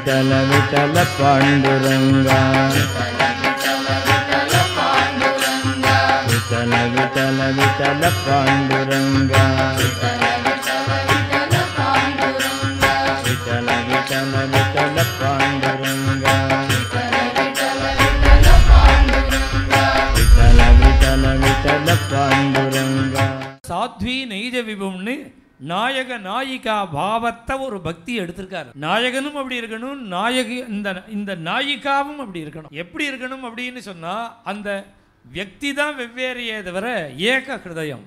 विठल विठल पांडुरंगा विठल विठल विठल पांडुरंगा विठल विठल विठल पांडुरंगा विठल विठल विठल पांडुरंगा. சாத்வி நெய்ஜ விபம்னு நாயக நாயிகா பாவத்தை ஒரு பக்தி எடுத்திருக்காரு. நாயகனும் அப்படி இருக்கணும், இந்த நாயிகாவும் அப்படி இருக்கணும். எப்படி இருக்கணும் அப்படின்னு சொன்னா அந்த வியக்தி தான் வெவ்வேறையே தவிர ஏக ஹிருதயம்.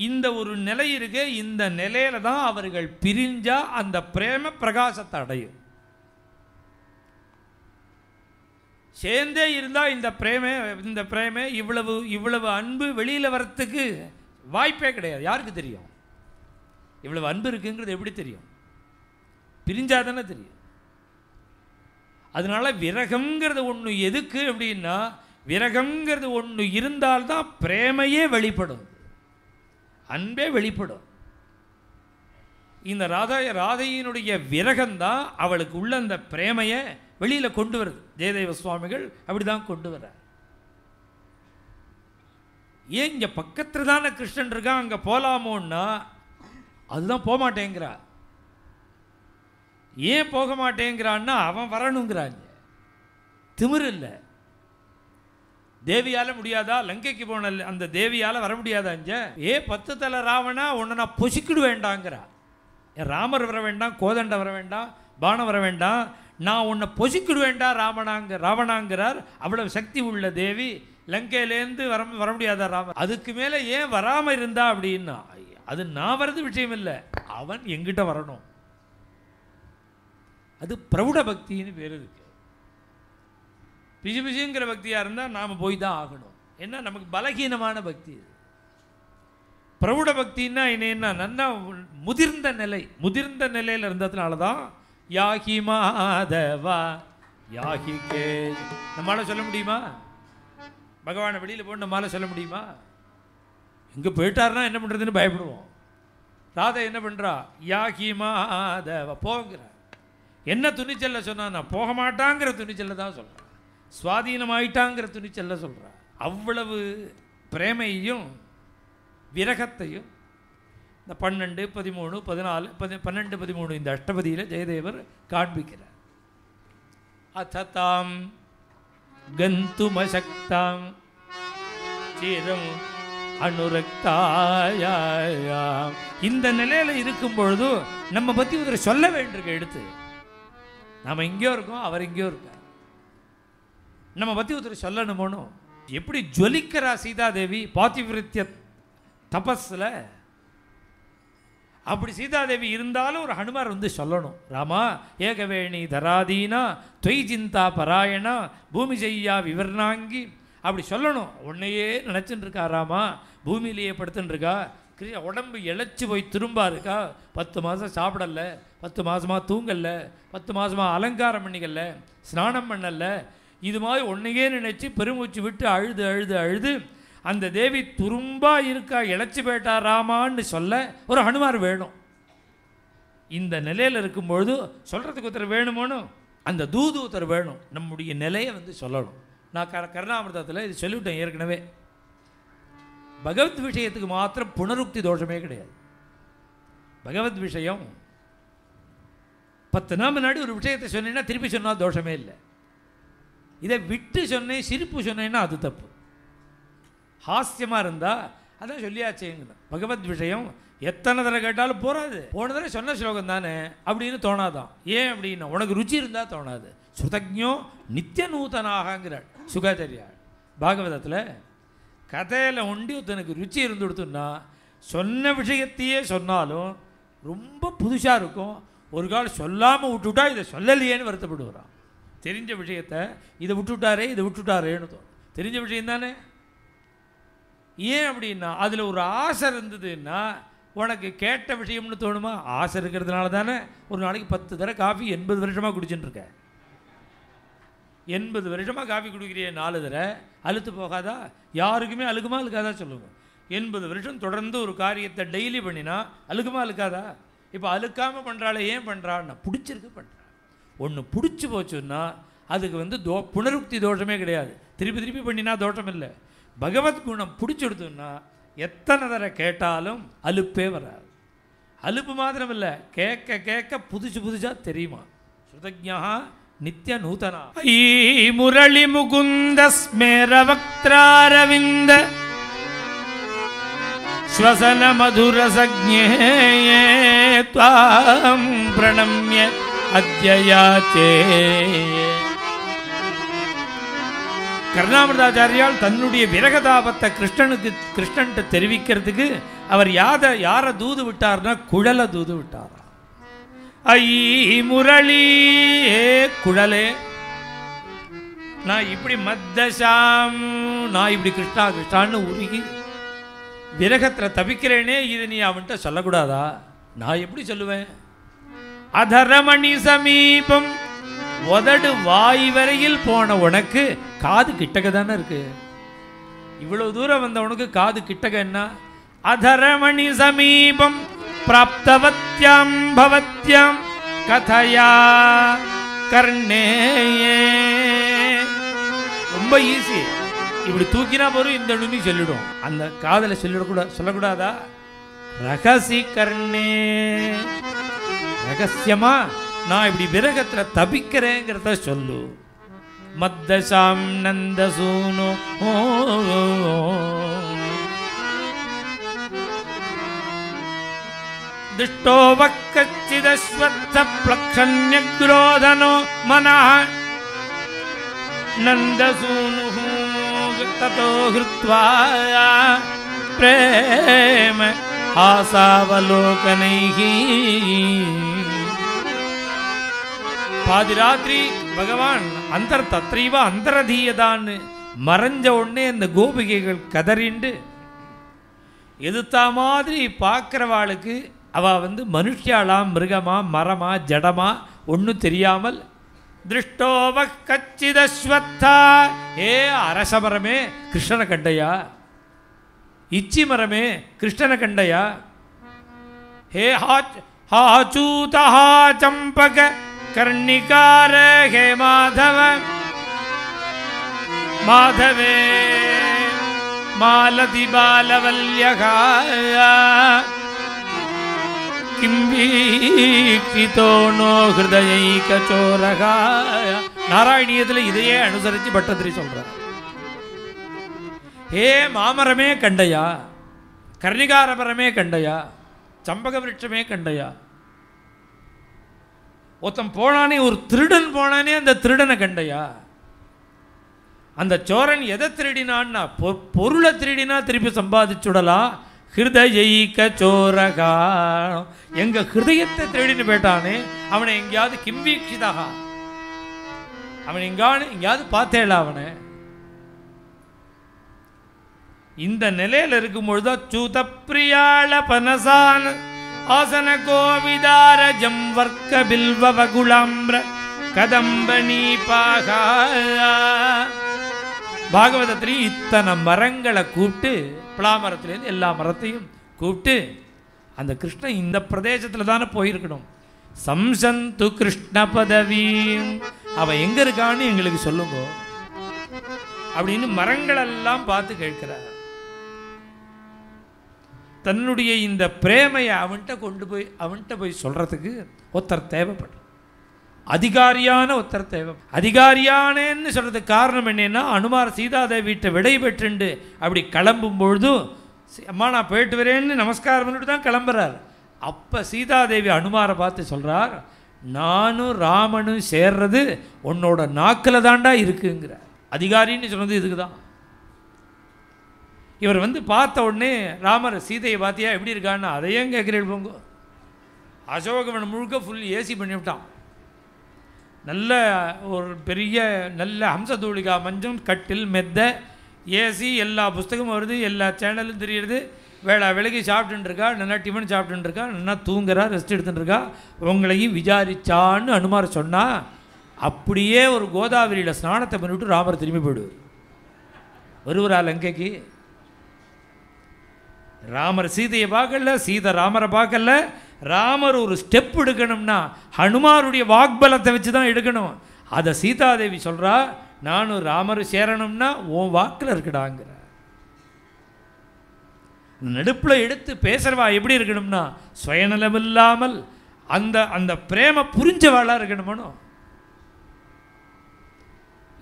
இந்த ஒரு நிலை இருக்கு. இந்த நிலையில தான் அவர்கள் பிரிஞ்சா அந்த பிரேம பிரகாசத்தை அடையும். சேர்ந்தே இருந்தால் இந்த பிரேமை இவ்வளவு அன்பு வெளியில் வரத்துக்கு வாய்ப்பே கிடையாது. யாருக்கு தெரியும் இவ்வளவு அன்பு இருக்குங்கிறது? எப்படி தெரியும்? பிரிஞ்சாதானே தெரியும். அதனால விரகம்ங்கிறது ஒன்று எதுக்கு அப்படின்னா, விரகம்ங்கிறது ஒன்று இருந்தால்தான் பிரேமையே வெளிப்படும், அன்பே வெளிப்படும். இந்த ராதையினுடைய விரகம்தான் அவளுக்கு உள்ள அந்த பிரேமையை வெளியில் கொண்டு வருது. ஜெயதேவ சுவாமிகள் அப்படி தான் கொண்டு வர. ஏன் இங்கே பக்கத்தில் தானே கிருஷ்ணன் இருக்கான், அங்கே போகலாமோன்னா அதுதான் போக மாட்டேங்கிறா. ஏன் போக மாட்டேங்கிறான்னா அவன் வரணுங்கிறாங்க. திமிரு இல்லை. தேவியால் முடியாதா? லங்கைக்கு போன அந்த தேவியால் வர முடியாதா? ஏ 10 தலை ராவணா உன்னை நான் பொசிக்கிடு வேண்டாங்கிறா. ராமர் வர வேண்டாம், கோதண்ட வர வேண்டாம், பானம் வர வேண்டாம், நான் உன்னை பொசிக்கிடு வேண்டாம் ராவணாங்கிறார். அவ்வளவு சக்தி உள்ள தேவி லங்கையிலேருந்து வர முடியாதா ராமர்? அதுக்கு மேலே ஏன் வராமல் இருந்தா அப்படின்னா, அது நான் வர்றது விஷயம் இல்லை, அவன் எங்கிட்ட வரணும். அது பிரவுட பக்தின்னு பேர் இருக்கு. பிசுபிசுங்கிற பக்தியாக இருந்தால் நாம் போய் தான் ஆகணும். ஏன்னா நமக்கு பலகீனமான பக்தி. பிரவுட பக்தின்னா என்ன? நல்லா முதிர்ந்த நிலையில் இருந்ததுனால தான் யாகி மாதவா யாகி கே நம்மளால சொல்ல முடியுமா? பகவானை வெளியில் போட்டு நம்மளால சொல்ல முடியுமா? இங்கே போயிட்டாருன்னா என்ன பண்ணுறதுன்னு பயப்படுவோம். ராதை என்ன பண்ணுறா? யாகி மாதவா போங்கிற என்ன துணிச்சல்ல சொன்னா? நான் போக மாட்டாங்கிற துணிச்சல்ல தான் சொல்கிறேன். சுவாதீனமாயிட்டாங்கிற துணிச்சல்ல சொல்கிறேன். அவ்வளவு பிரேமையும் விரகத்தையும் இந்த 12, 13, 14, 12, 13 இந்த அஷ்டபதியில் ஜெயதேவர் காண்பிக்கிறார். அத்தாம் கந்துமசக்தாம் சீரம் அனுரக்தாயாம். இந்த நிலையில் இருக்கும் பொழுது நம்ம பற்றி ஒருத்தர் சொல்ல வேண்டியிருக்க. எடுத்து நம்ம எங்கேயோ இருக்கோம், அவர் எங்கேயோ இருக்கார். நம்ம பற்றி ஒருத்தர் சொல்லணுமோனோ. எப்படி ஜொலிக்கிறா சீதாதேவி பாதிவிருத்திய தபஸில், அப்படி சீதாதேவி இருந்தாலும் ஒரு ஹனுமார் வந்து சொல்லணும். ராமா ஏகவேணி தராதீனா தொய் சிந்தா பராயணா பூமி செய்யா விவர்ணாங்கி அப்படி சொல்லணும். உன்னையே நினச்சின்னு இருக்கா ராமா, பூமியிலேயே படுத்துன்னு இருக்கா, உடம்பு இழைச்சி போய் திரும்பா இருக்கா, 10 மாதம் சாப்பிடல, 10 மாதமாக தூங்கல்ல, 10 மாதமாக அலங்காரம் பண்ணிக்கல, ஸ்நானம் பண்ணல, இது மாதிரி உன்னையே நினைச்சு பெருமூச்சு விட்டு அழுது அழுது அழுது அந்த தேவி துரும்பா இருக்கா, இழைச்சி போயிட்டா ராமான்னு சொல்ல ஒரு ஹனுமார் வேணும். இந்த நிலையில் இருக்கும்பொழுது சொல்கிறதுக்கு ஒருத்தர் வேணுமோனு, அந்த தூதூத்தர் வேணும். நம்முடைய நிலையை வந்து சொல்லணும். நான் கருணாமிர்தத்தில் இது சொல்லிவிட்டேன் ஏற்கனவே. பகவத் விஷயத்துக்கு மாத்திரம் புனருக்தி தோஷமே கிடையாது. பகவத் விஷயம் 10 நாள் முன்னாடி ஒரு விஷயத்தை சொன்னீங்கன்னா திருப்பி சொன்னால் தோஷமே இல்லை. இதை விட்டு சொன்னேன், சிரிப்பு சொன்னேன்னா அது தப்பு. ஹாஸ்யமாக இருந்தால் அதான் சொல்லியாச்சேங்க. பகவத் விஷயம் எத்தனை தடவை கேட்டாலும் போகாது. போன தடவை சொன்ன ஸ்லோகம் தானே அப்படின்னு தோணாதான். ஏன் அப்படின்னா உனக்கு ருச்சி இருந்தால் தோணாது. சுதஜ்ஞோ நித்திய நூத்தனாகங்கிறாள் சுகாச்சாரியாள் பாகவதத்தில். கதையில் உண்டி ஒருத்தனுக்கு ருச்சி இருந்து கொடுத்தோன்னா சொன்ன விஷயத்தையே சொன்னாலும் ரொம்ப புதுசாக இருக்கும். ஒரு காலம் சொல்லாமல் விட்டுவிட்டா இதை சொல்லலையேன்னு வருத்தப்படுவான். தெரிஞ்ச விஷயத்தை இதை விட்டுவிட்டாரேன்னு தோணும். தெரிஞ்ச விஷயம் தானே. ஏன் அப்படின்னா அதில் ஒரு ஆசை இருந்ததுன்னா உனக்கு கேட்ட விஷயம்னு தோணுமா? ஆசை இருக்கிறதுனால தானே ஒரு நாளைக்கு 10 தடவை காஃபி 80 வருஷமாக குடிச்சுட்டு இருக்க. 80 வருஷமாக காஃபி குடிக்கிறிய 4 தடவை அழுத்து போகாதா? யாருக்குமே அழுகுமா அழுக்காதா சொல்லுங்க. 80 வருஷம் தொடர்ந்து ஒரு காரியத்தை டெய்லி பண்ணினா அழுகுமா அழுக்காதா? இப்போ அழுக்காமல் பண்ணுறாள், ஏன் பண்ணுறான்னா பிடிச்சிருக்கு பண்ணுறாள். ஒன்று பிடிச்சி போச்சுன்னா அதுக்கு வந்து புனருக்தி தோஷமே கிடையாது. திருப்பி திருப்பி பண்ணினா தோஷம் இல்லை. பகவத்குணம் பிடிச்சிடுதுன்னா எத்தனை தடவை கேட்டாலும் அலுப்பே வராது. அலுப்பு மாத்திரம் இல்லை, கேட்க கேட்க புதுசு புதுசாக தெரியுமா. ஸ்ருதஜ்ஞா நித்ய நூதனா. ஐ முரளி முகுந்த ஸ்மேர வக்த்ராரவிந்த ஸ்வசன மதுரசக்ஞே த்வாம் பிரணம்ய அத்யயாச்சே. கர்ணாமிர்தாச்சாரியால் தன்னுடைய விரகதாபத்தை கிருஷ்ணன்ட்டு தெரிவிக்கிறதுக்கு அவர் யாரை தூது விட்டார்னா குழலை தூது விட்டார். ஐ முரளி குழலே, நான் இப்படி மத்தசாம், நான் இப்படி கிருஷ்ணா கிருஷ்ணான்னு உருகி விரகத்தில் தவிக்கிறேனே, இது நீ அவன்கிட்ட சொல்லக்கூடாதா? நான் எப்படி சொல்லுவேன்? அதரமணி சமீபம், உதடு வாய் வரையில் போன உனக்கு காது கிட்டக தானே இருக்கு. இவ்வளவு தூரம் வந்த உனக்கு காது கிட்டக என்ன? அதரமணி சமீபம் பிராப்தவத்யாம் பவத்யாம் கதையா கர்ணேயே. ரொம்ப ஈஸி, இப்படி தூக்கினா போதும் இந்த நுனி சொல்லிடும். அந்த காதலை சொல்லக்கூடாதா? ரகசி கர்ணே, ரகசியமா நான் இப்படி விரகத்தில் தபிக்கிறேங்கிறத சொல்லு. மத்தசாம் நந்தசூனோ திஷ்டோ வக்கச்சிதஸ்வத்த ப்ளக்ஷண்யக்ரோதனோ மனः நந்தசூனுः ததோ ஹிருத்வா பிரேம ஆசாவலோகனைஹி. பாதி ராத்திரி பகவான் தத்ரைவ அந்தரதீயதான்னு மறைஞ்ச உடனே அந்த கோபிகைகள் கதறிண்டு எதிர்த்தா மாதிரி பார்க்குறவாளுக்கு அவள் வந்து மனுஷியாளாம் மிருகமா மரமா ஜடமா ஒன்றும் தெரியாமல் திருஷ்டோவ கச்சிதஸ்வத்தா, ஏ அரச மரமே கிருஷ்ணனை கண்டையா, இச்சி மரமே கிருஷ்ணனை கண்டையா, ஹே ஹாச்சூதா சம்பக கர்ணிகார ஹே மாதவ மாதவே மாலதி பாலவல்யகா கிம்பீக்ஷிதோ நோ ஹிருதயைகசோரகா. நாராயணியத்தில் இதையே அனுசரித்து பட்டத்திரி சொல்றார். ஹே மாமரமே கண்டையா, கர்ணிகார மரமே கண்டையா, சம்பக விருட்சமே கண்டையா. ஒருத்தன் போனானே, ஒரு திருடன் போனானே, அந்த திருடனை கண்டையா. அந்த சோரன் எதை திருடினான்னா பொருளை திருடினா திருப்பி சம்பாதிச்சுடலாம். ஹிருதயைக சோரகா, எங்க ஹிருதயத்தை திருடின்னு போயிட்டானே அவனை எங்கேயாவது கிம்பீக்ஷிதா, அவன் எங்கேயாவது பார்த்தேல அவனை. இந்த நிலையில் இருக்கும்பொழுது அச்சூத பிரியாள பனசான ஆசன கோவிதார ஜம்வர்க்க பில்வகுலாம்பிர கதம்பனி பாகா. பாகவதத்திலே இத்தனை மரங்களை கூப்பிட்டு, பலாமரத்துலேருந்து எல்லா மரத்தையும் கூப்பிட்டு, அந்த கிருஷ்ணன் இந்த பிரதேசத்தில் தானே போயிருக்கணும். சம்சந்து கிருஷ்ண பதவி, அவன் எங்கே இருக்கான்னு எங்களுக்கு சொல்லுங்க அப்படின்னு மரங்களெல்லாம் பார்த்து கேட்கிறார். தன்னுடைய இந்த பிரேமையை அவன்கிட்ட போய் சொல்கிறதுக்கு ஒருத்தர் தேவைப்படும். அதிகாரியான ஒருத்தர் தேவை. அதிகாரியானேன்னு சொல்கிறதுக்கு காரணம் என்னன்னா, அனுமார் சீதாதேவிட்ட விடை பெற்றுண்டு அப்படி கிளம்பும் பொழுதும், அம்மா நான் போயிட்டு வரேன்னு நமஸ்காரம் பண்ணிட்டு தான் கிளம்புறார். அப்போ சீதாதேவி அனுமாரை பார்த்து சொல்கிறார், நானும் ராமனும் சேர்றது உன்னோட நாக்கில் தாண்டா இருக்குங்கிற. அதிகாரின்னு சொன்னது இதுக்கு தான். இவர் வந்து பார்த்த உடனே ராமர் சீதையை பார்த்தியா எப்படி இருக்கான்னு அதையும் கேட்குறேன் போங்க. அசோகவன் முழுக்க ஃபுல் ஏசி பண்ணிவிட்டான். நல்ல ஒரு பெரிய நல்ல ஹம்சதூளிகா மஞ்சம், கட்டில் மெத்த, ஏசி, எல்லா புஸ்தகமும் வருது, எல்லா சேனலும் தெரியுது. வேலைக்கு சாப்பிட்டுருக்கா, நல்லா டிஃபன் சாப்பிட்டுருக்கா, நல்லா தூங்குறா, ரெஸ்ட் எடுத்துட்டுருக்கா. உங்களையும் விசாரிச்சான்னு அனுமார் சொன்னால் அப்படியே ஒரு கோதாவரியில் ஸ்நானத்தை பண்ணிவிட்டு ராமர் திரும்பி போயிடுவார். வருவரா லங்கைக்கு. ராமர் சீதையை பார்க்கல, சீதை ராமரை பார்க்கல, ராமர் ஒரு ஸ்டெப் எடுக்கணும்னா ஹனுமாருடைய வாக்பலத்தை வச்சு தான் எடுக்கணும். அதை சீதாதேவி சொல்கிறா, நானும் ராமர் சேரணும்னா உன் வாக்கில் இருக்குடாங்கிற. நடுப்பில் எடுத்து பேசுகிறவா எப்படி இருக்கணும்னா சுயநலம் இல்லாமல் அந்த அந்த பிரேம புரிஞ்சவாளாக இருக்கணுமோ.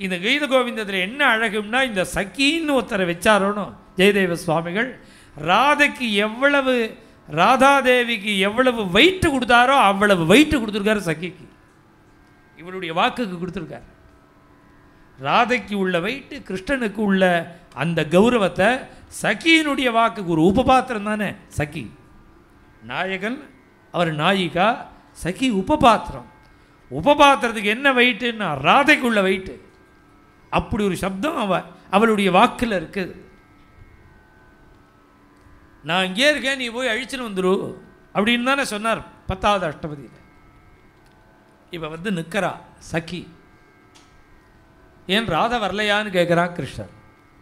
இந்த கீத கோவிந்தத்தில் என்ன அழகும்னா, இந்த சக்கின்னு ஒருத்தரை வச்சாரோனோ ஜெயதேவ சுவாமிகள், ராதைக்கு எவ்வளவு, ராதாதேவிக்கு எவ்வளவு வெயிட்டு கொடுத்தாரோ அவ்வளவு வெயிட்டு கொடுத்துருக்காரு சக்கிக்கு. இவருடைய வாக்குக்கு கொடுத்துருக்காரு. ராதைக்கு உள்ள வெயிட்டு, கிருஷ்ணனுக்கு உள்ள அந்த கௌரவத்தை சக்கியினுடைய வாக்குக்கு. ஒரு உபபாத்திரம் தானே சக்கி. நாயகன், அவர் நாயிகா, சக்கி உபபாத்திரம். உபபாத்திரத்துக்கு என்ன வெயிட்டுன்னா ராதைக்கு உள்ள வெயிட்டு. அப்படி ஒரு சப்தம் அவளுடைய வாக்கில் இருக்குது. நான் இங்கே இருக்கேன், நீ போய் அழிச்சுன்னு வந்துரு அப்படின்னு தானே சொன்னார் 10வது அஷ்டபதியில். இப்போ வந்து நிற்கிறா சக்கி. ஏன் ராதா வரலையான்னு கேட்குறான் கிருஷ்ணர்.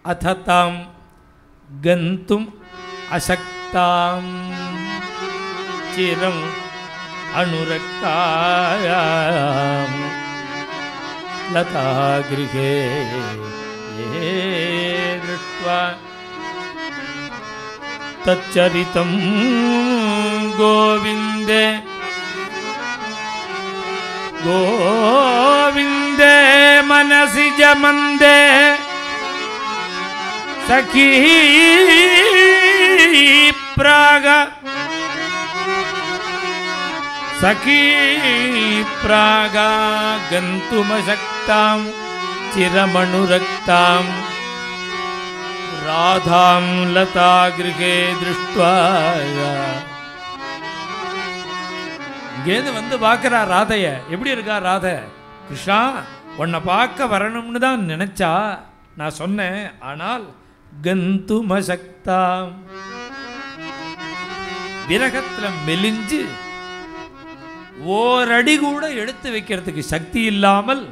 அததாம் கந்தும் அசக்தாம் சிரம் அனுரக்தாயாம் லதா கிருஹே திருஷ்ட்வா தச்சரிதம் கோவிந்தே கோவிந்தே மனசி ஜமந்தே சகி பிராக சகி பிராகா கந்துமசக்தாம் சிரமனுரக்தாம் ராதாம் லதா கிருஹே திருஷ்ட்வா. இங்கேருந்து வந்து பார்க்குறா ராதைய. எப்படி இருக்கா ராதை? கிருஷ்ணா, உன்னை பார்க்க வரணும்னு தான் நினச்சா, நான் சொன்னேன். ஆனால் கந்துமசக்தாம், விரகத்தில் மெலிஞ்சு ஓரடி கூட எடுத்து வைக்கிறதுக்கு சக்தி இல்லாமல்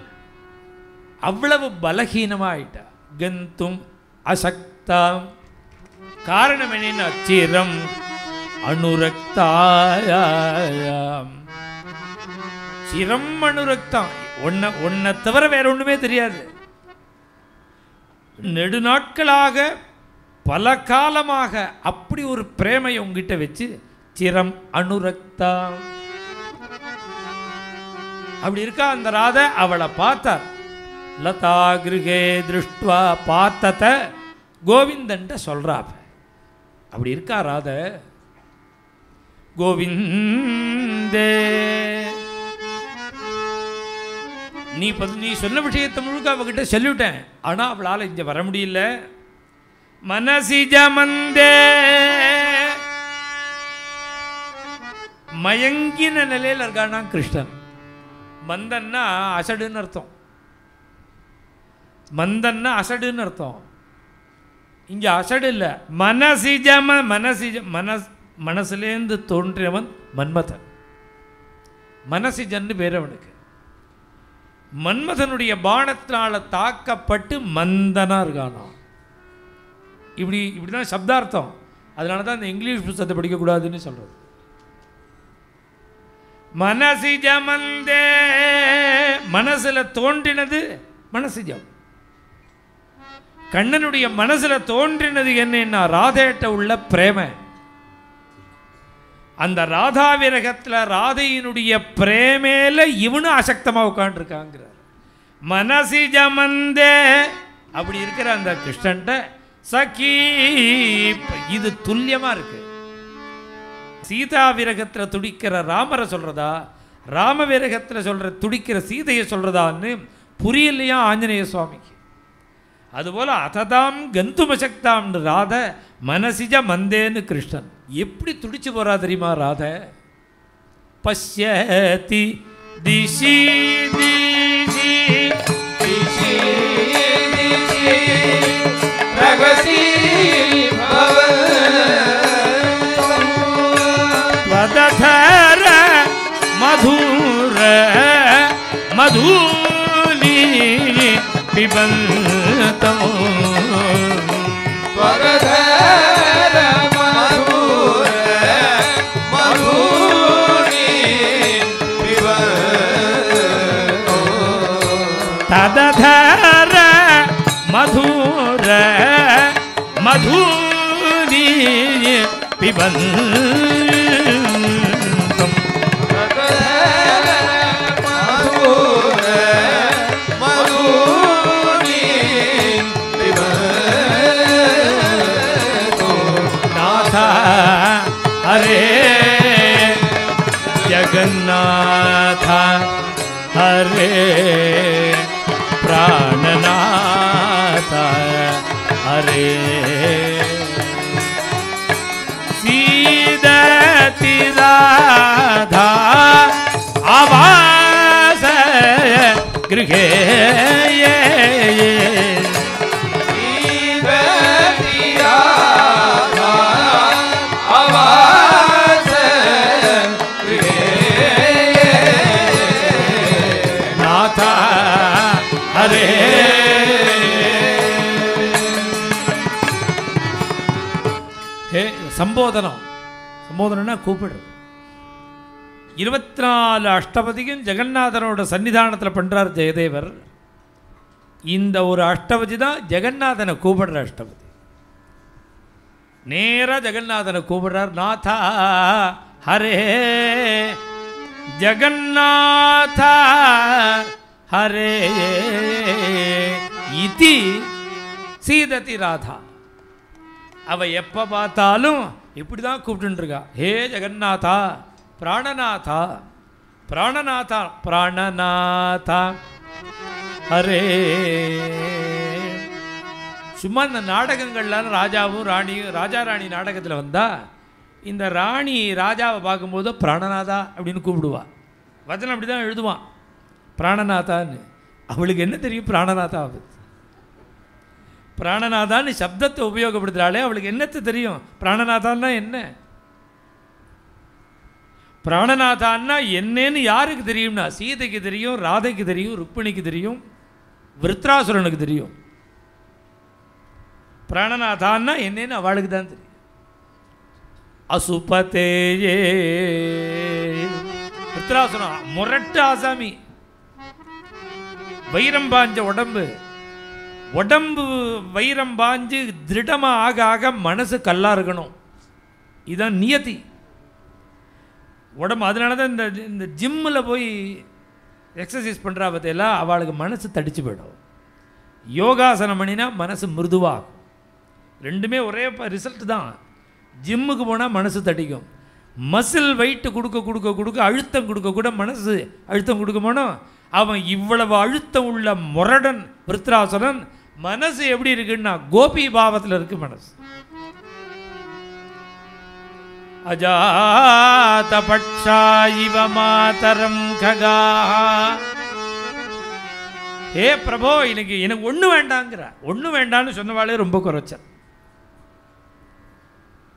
அவ்வளவு பலகீனமாயிட்டா. கந்தும் அசக்தாம். காரணம் என்னன்னா சிரம் அனுரக்தாயாம். சிரம் அனுரக்தம். ஒன்னை தவிர வேற ஒண்ணுமே தெரியாது. நெடுநாட்களாக பல காலமாக அப்படி ஒரு பிரேமை உங்ககிட்ட வச்சு சிரம் அனுரக்தாம். அப்படி இருக்கா அந்த ராதை. அவளை பார்த்தார். லதா கிருஹே திருஷ்ட்வா, பார்த்தத கோவிந்தன்ட்ட சொல்றா. அப்படி இருக்கா ராதை. கோவிந்தே, நீ சொன்ன விஷயத்தை முழுக்க அவகிட்ட சொல்லிவிட்டேன். ஆனா அவளால் இங்க வர முடியல. மனசி ஜமந்தே, மயங்கின நிலையில் இருக்கானா கிருஷ்ணன். மந்தன்னா அசடுன்னு அர்த்தம். மந்தன்னா அசடுன்னு அர்த்தம். இங்க அசடு இல்லை. மனசிஜம மனசுலேருந்து தோன்றியவன் மன்மதன். மனசிஜன்னு பேர் அவனுக்கு. மன்மதனுடைய பானத்தினால தாக்கப்பட்டு மந்தனா இருக்கானா. இப்படிதான் சப்தார்த்தம். அதனால தான் இந்த இங்கிலீஷ் புத்தகத்தை படிக்கக்கூடாதுன்னு சொல்றது. மனசிஜமந்தே, மனசுல தோன்றினது மனசிஜம். கண்ணனுடைய மனசுல தோன்றினது என்னன்னா ராதேட்ட உள்ள பிரேம. அந்த ராதா விரகத்தில் ராதையினுடைய பிரேமேல இவனு அசக்தமா உட்காந்துருக்காங்கிறார். மனசி ஜமந்தே, அப்படி இருக்கிற அந்த கிருஷ்ணன்ட்ட சகி. இது துல்லியமா இருக்கு. சீதா விரகத்தில் துடிக்கிற ராமரை சொல்றதா, ராம விரகத்தில் சொல்ற துடிக்கிற சீதையை சொல்றதான்னு புரியலையா ஆஞ்சநேய சுவாமிக்கு. அதுபோல அததாம் கந்துமசக்தாம் ராத மனசிஜ மந்தேன்னு கிருஷ்ணன். எப்படி துடிச்சு போறா தெரியுமா ராதை? பஷ்யதி திசி திசி திசி திசி ரகசி வததர மதுர மதுலி பிபந்தம் வததர மதுர மதுலி மதூனி பிபந்தம் நாத ஹரே जगन्नाथ हरे प्राणनाथ हरे सीदति राधा आवास गृहे சம்போதனா கூப்பிடுறது. 24 அஷ்டபதியும் ஜெகநாதனோட சன்னிதானத்தில் பண்ணுறார் ஜெயதேவர். இந்த ஒரு அஷ்டபதி தான் ஜெகநாதனை கூப்பிடுற அஷ்டபதி. நேராக ஜெகநாதனை கூப்பிடுறார். நாதா ஹரே ஜெகநாத ஹரே இதி சீததி ராதா. அவ எப்போ பார்த்தாலும் இப்படி தான் கூப்பிட்டுருக்கா. ஹே ஜெகநாதா பிராணநாதா பிராணநாதா பிராணநாதா ஹரே. சும்மா இந்த நாடகங்கள்லாம் ராஜாவும் ராணியும் ராஜா ராணி நாடகத்தில் வந்தால் இந்த ராணி ராஜாவை பார்க்கும்போது பிராணநாதா அப்படின்னு கூப்பிடுவா. வச்சனம் அப்படி தான் எழுதுவான் பிராணநாதான்னு. அவளுக்கு என்ன தெரியும் பிராணநாதா? பிராணநாதான்னு சப்தத்தை உபயோகப்படுத்துகிறாளே அவளுக்கு என்னத்தை தெரியும்? பிராணநாதான்னா என்ன? பிராணநாதான்னா என்னன்னு யாருக்கு தெரியும்னா சீதைக்கு தெரியும், ராதைக்கு தெரியும், ருக்மிணிக்கு தெரியும், விருத்ராசுரனுக்கு தெரியும். பிராணநாதான்னா என்னன்னு அவளுக்கு தான் தெரியும். அசுபதேயே விருத்ராசுரன் முரட்டு ஆசாமி, வைரம் பாஞ்ச உடம்பு. உடம்பு வைரம் பாஞ்சு திருடமாக ஆக ஆக மனசு கல்லாக இருக்கணும். இதுதான் நியதி உடம்பு. அதனால தான் இந்த ஜிம்மில் போய் எக்ஸசைஸ் பண்ணுறா பற்றியெல்லாம் அவளுக்கு மனசு தடிச்சு போயிடும். யோகாசனம் பண்ணினா மனசு மிருதுவாகும். ரெண்டுமே ஒரே ரிசல்ட் தான். ஜிம்முக்கு போனால் மனசு தடிக்கும். மசில் வெயிட்டு கொடுக்க கொடுக்க கொடுக்க அழுத்தம் கொடுக்க கூட மனசு அழுத்தம் கொடுக்க போனோம். அவன் இவ்வளவு அழுத்தம் உள்ள முரடன் விருத்ராசுரன் மனசு எப்படி இருக்குன்னா கோபி பாவத்தில் இருக்கு மனசு. அஜாத பட்சா இவ மாதரம் ககா. ஹே பிரபோ எனக்கு ஒன்று வேண்டாங்கிற. ஒன்று வேண்டான்னு சொன்னவாளே ரொம்ப குறைச்சல்.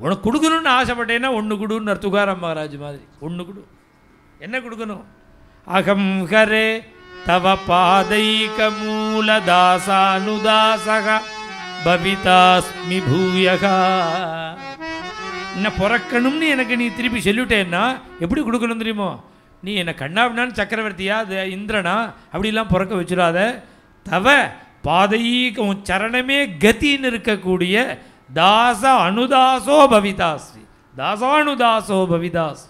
உனக்கு கொடுக்கணும்னு ஆசைப்பட்டேன்னா ஒன்று கொடுன்னு துகாராம் மகாராஜ் மாதிரி ஒன்று கொடு. என்ன கொடுக்கணும்? அகம் ஹரே தவ பாதைக மூலதாசானுதாசக பவிதாஸ்மி பூயகா. என்ன பிறக்கணும்னு எனக்கு நீ திருப்பி சொல்லிவிட்டேன்னா எப்படி கொடுக்கணும் தெரியுமோ? நீ என்னை கண்ணாபின்னான்னு சக்கரவர்த்தியா இந்திரனா அப்படிலாம் பிறக்க வச்சிடாத. தவ பாதைக உன் சரணமே கத்தின்னு இருக்கக்கூடிய தாச அனுதாசோ பவிதாஸ்மி. தாசானுதாசோ பவிதாஸ்.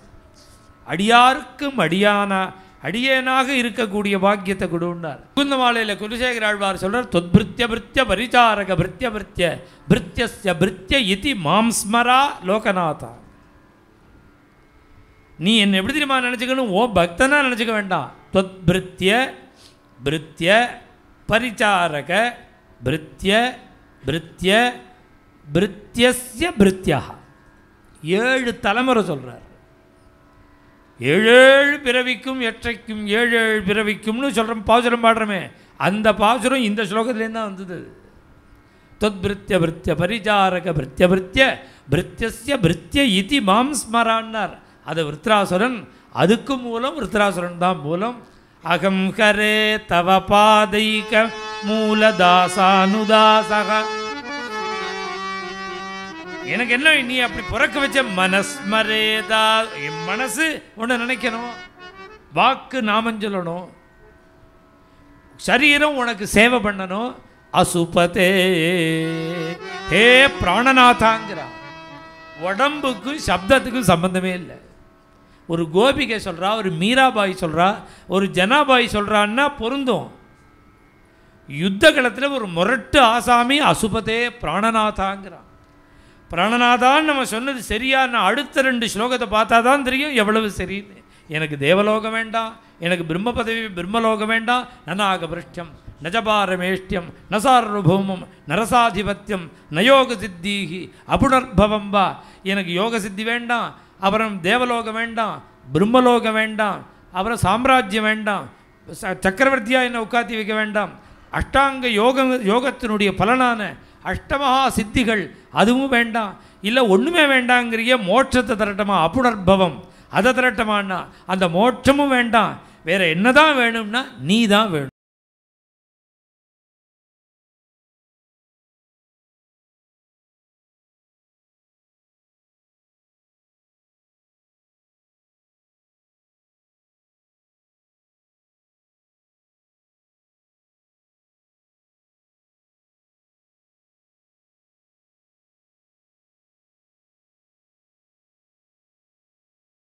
அடியாருக்கும் அடியேனாக இருக்கக்கூடிய பாக்கியத்தை கொடுன்னார். முகுந்த மாலையில் குலசேகர ஆழ்வார் சொல்றார், தொத்பிருத்திய பிருத்திய பரிச்சாரக பிருத்திய பிருத்திய பிருத்தியஸ்ய பிருத்திய இதி மாம்ஸ்மரா லோகநாதா. நீ என்ன எப்படி தெரியுமா நினச்சிக்கணும்? ஓ பக்தனா நினச்சிக்க வேண்டாம். தொத்பிருத்திய பிருத்திய பரிச்சாரக பிருத்திய பிருத்திய பிருத்தியஸ்ய பிருத்தியா. 7 தலைமுறை சொல்கிறார். 7 பிறவிக்கும் எற்றைக்கும் 7 பிறவிக்கும்னு சொல்கிறோம். பாசுரம் பாடுறோமே, அந்த பாசுரம் இந்த ஸ்லோகத்துலேருந்து தான் வந்தது. தொத்பிருத்திய பிருத்திய பரிச்சாரக பிருத்திய பிருத்திய பிருத்தியஸ்ய பிருத்திய இதி மாம் ஸ்மரான்னார். அது விருத்ராசுரன். அதுக்கு மூலம் விருத்ராசுரன் தான் மூலம். அகம் ஹரே தவ பாதைக மூலதாசானுதாசக. எனக்கு என்ன நீ அப்படி பிறக்க வச்ச மனஸ்மரேதா. என் மனசு ஒன்று நினைக்கணும், வாக்கு நாமம் சொல்லணும், சரீரம் உனக்கு சேவை பண்ணணும். அசுபதே ஹே பிராணநாதாங்கிறா. உடம்புக்கும் சப்தத்துக்கும் சம்பந்தமே இல்லை. ஒரு கோபிகை சொல்கிறா, ஒரு மீராபாய் சொல்கிறா, ஒரு ஜனாபாய் சொல்கிறான்னா பொருந்தும். யுத்த களத்தில் ஒரு முரட்டு ஆசாமி அசுபதே பிராணநாதாங்கிறான். பிராணநாதான்னு நம்ம சொன்னது சரியான அடுத்த 2 ஸ்லோகத்தை பார்த்தா தான் தெரியும் எவ்வளவு சரின்னு. எனக்கு தேவலோகம் வேண்டாம், எனக்கு பிரம்ம பதவி பிரம்மலோகம் வேண்டாம், நனாகபிருஷ்டம் நஜபாரமேஷ்டியம் நசார்வபூமம் நரசாதிபத்தியம் நயோக சித்தீகி அபுணர்பவம் வா. எனக்கு யோக சித்தி வேண்டாம், அப்புறம் தேவலோகம் வேண்டாம், பிரம்மலோகம் வேண்டாம், அப்புறம் சாம்ராஜ்யம் வேண்டாம், சக்கரவர்த்தியாக என்னை உட்காத்தி வைக்க வேண்டாம், அஷ்டாங்க யோகத்தினுடைய பலனான அஷ்டமகா சித்திகள் அதுவும் வேண்டாம், இல்லை ஒன்றுமே வேண்டாங்கிறிய மோட்சத்தை திரட்டமா அபுணர்பவம் அதை திரட்டமானா அந்த மோட்சமும் வேண்டாம், வேறு என்ன தான் வேணும்னா நீ தான் வேணும்.